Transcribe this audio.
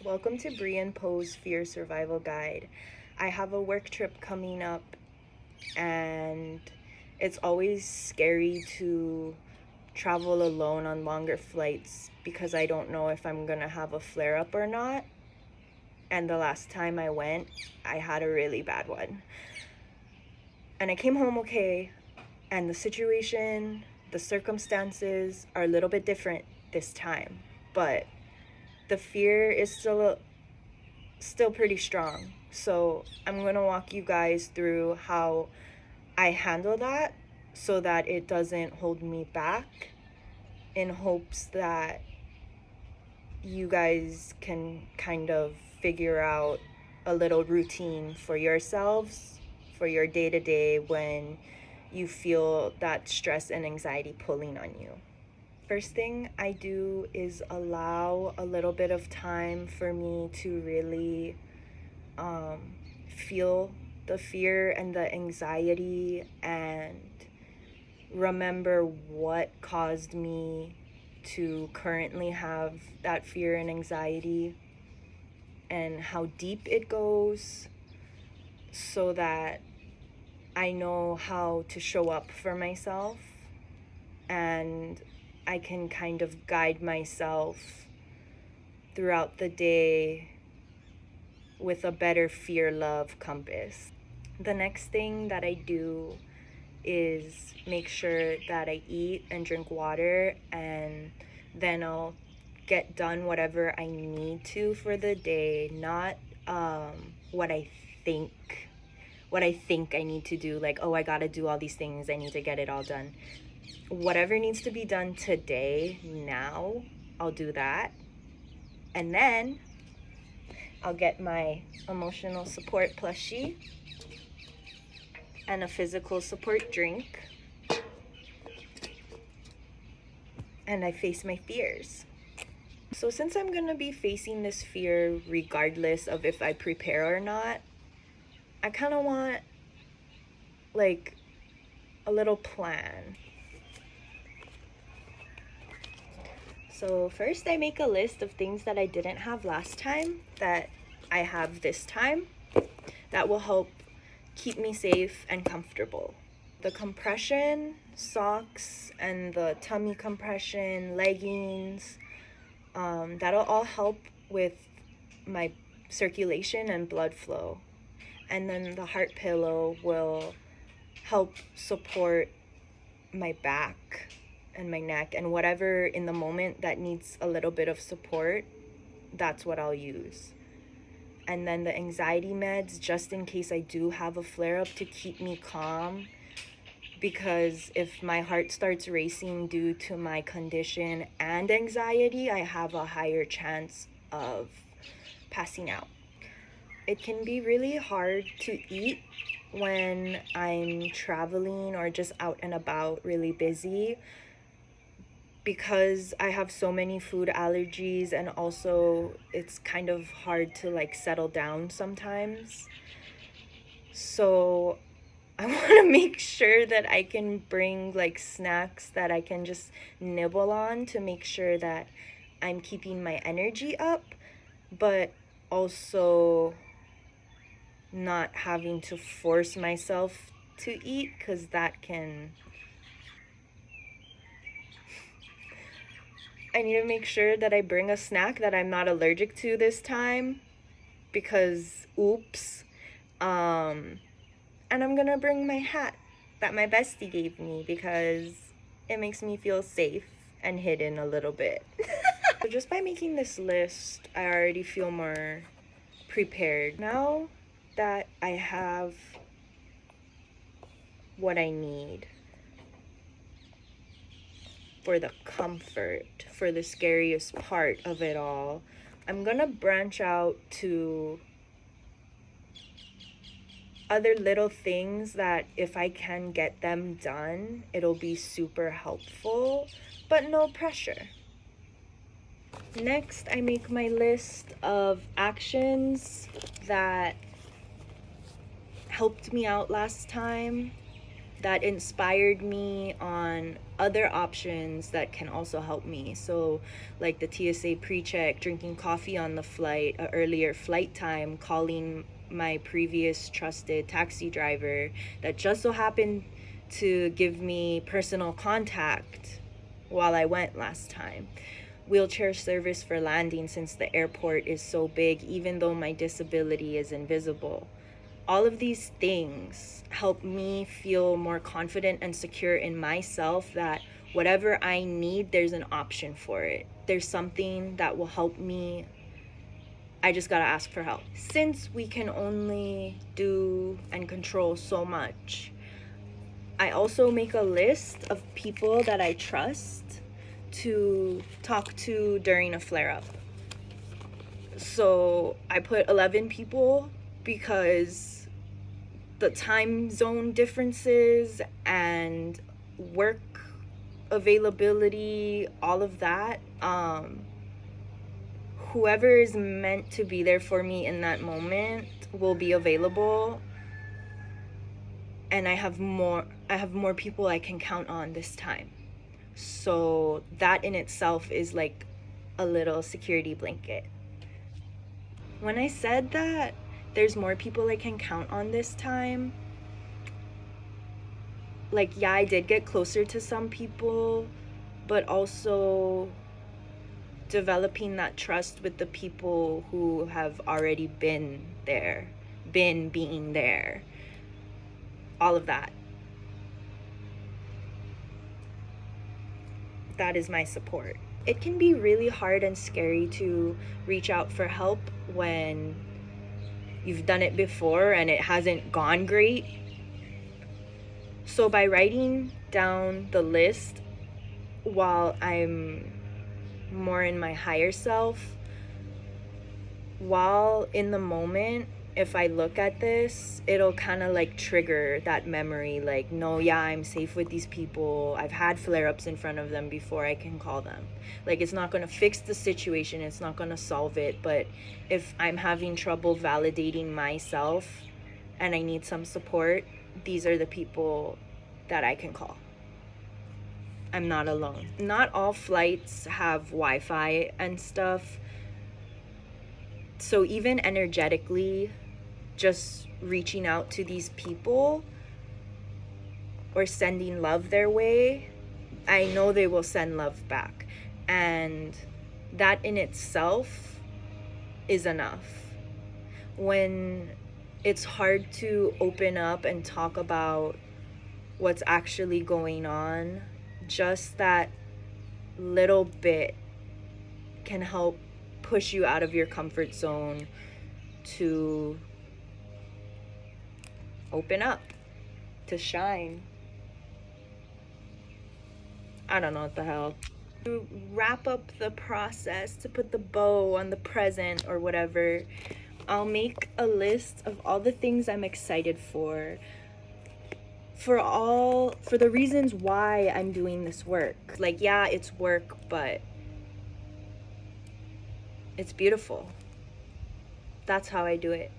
Welcome to Bree and Poe's Fear Survival Guide. I have a work trip coming up, and it's always scary to travel alone on longer flights because I don't know if I'm gonna have a flare up or not. And the last time I went, I had a really bad one. And I came home okay, and the situation, the circumstances are a little bit different this time, but the fear is still pretty strong. So I'm gonna walk you guys through how I handle that so that it doesn't hold me back, in hopes that you guys can kind of figure out a little routine for yourselves for your day-to-day when you feel that stress and anxiety pulling on you. First thing I do is allow a little bit of time for me to really feel the fear and the anxiety and remember what caused me to currently have that fear and anxiety and how deep it goes, so that I know how to show up for myself and I can kind of guide myself throughout the day with a better fear-love compass. The next thing that I do is make sure that I eat and drink water, and then I'll get done whatever I need to for the day, not what I think I need to do, like, oh, I gotta do all these things, I need to get it all done. Whatever needs to be done today, now, I'll do that. And then I'll get my emotional support plushie and a physical support drink. And I face my fears. So since I'm gonna be facing this fear regardless of if I prepare or not, I kind of want like a little plan. So first I make a list of things that I didn't have last time that I have this time that will help keep me safe and comfortable. The compression socks and the tummy compression leggings, that'll all help with my circulation and blood flow. And then the heart pillow will help support my back and my neck, and whatever in the moment that needs a little bit of support, that's what I'll use. And then the anxiety meds, just in case I do have a flare-up, to keep me calm, because if my heart starts racing due to my condition and anxiety, I have a higher chance of passing out. It can be really hard to eat when I'm traveling or just out and about really busy, because I have so many food allergies, and also it's kind of hard to like settle down sometimes. So I want to make sure that I can bring like snacks that I can just nibble on to make sure that I'm keeping my energy up, but also not having to force myself to eat, because that can... I need to make sure that I bring a snack that I'm not allergic to this time, because oops. And I'm gonna bring my hat that my bestie gave me because it makes me feel safe and hidden a little bit. So just by making this list, I already feel more prepared. Now that I have what I need for the comfort, for the scariest part of it all, I'm gonna branch out to other little things that if I can get them done, it'll be super helpful, but no pressure. Next, I make my list of actions that helped me out last time that inspired me on other options that can also help me. So, like the TSA pre-check, drinking coffee on the flight, earlier flight time, calling my previous trusted taxi driver that just so happened to give me personal contact while I went last time. Wheelchair service for landing since the airport is so big, even though my disability is invisible. All of these things help me feel more confident and secure in myself that whatever I need, there's an option for it. There's something that will help me. I just gotta ask for help. Since we can only do and control so much, I also make a list of people that I trust to talk to during a flare-up. So I put 11 people because the time zone differences and work availability, all of that, whoever is meant to be there for me in that moment will be available, and I have more people I can count on this time. So that in itself is like a little security blanket. When I said that there's more people I can count on this time, like, yeah, I did get closer to some people, but also developing that trust with the people who have already been there, being there, all of that. That is my support. It can be really hard and scary to reach out for help when you've done it before and it hasn't gone great. So by writing down the list while I'm more in my higher self, while in the moment, if I look at this, it'll kind of like trigger that memory, like, no, yeah, I'm safe with these people. I've had flare-ups in front of them before, I can call them. Like, it's not going to fix the situation, it's not going to solve it, but if I'm having trouble validating myself and I need some support, these are the people that I can call. I'm not alone. Not all flights have Wi-Fi and stuff. So even energetically, just reaching out to these people or sending love their way, I know they will send love back. And that in itself is enough. When it's hard to open up and talk about what's actually going on, just that little bit can help push you out of your comfort zone to open up, to shine. I don't know what the hell. To wrap up the process, to put the bow on the present or whatever, I'll make a list of all the things I'm excited for the reasons why I'm doing this work. Like, yeah, it's work, but it's beautiful. That's how I do it.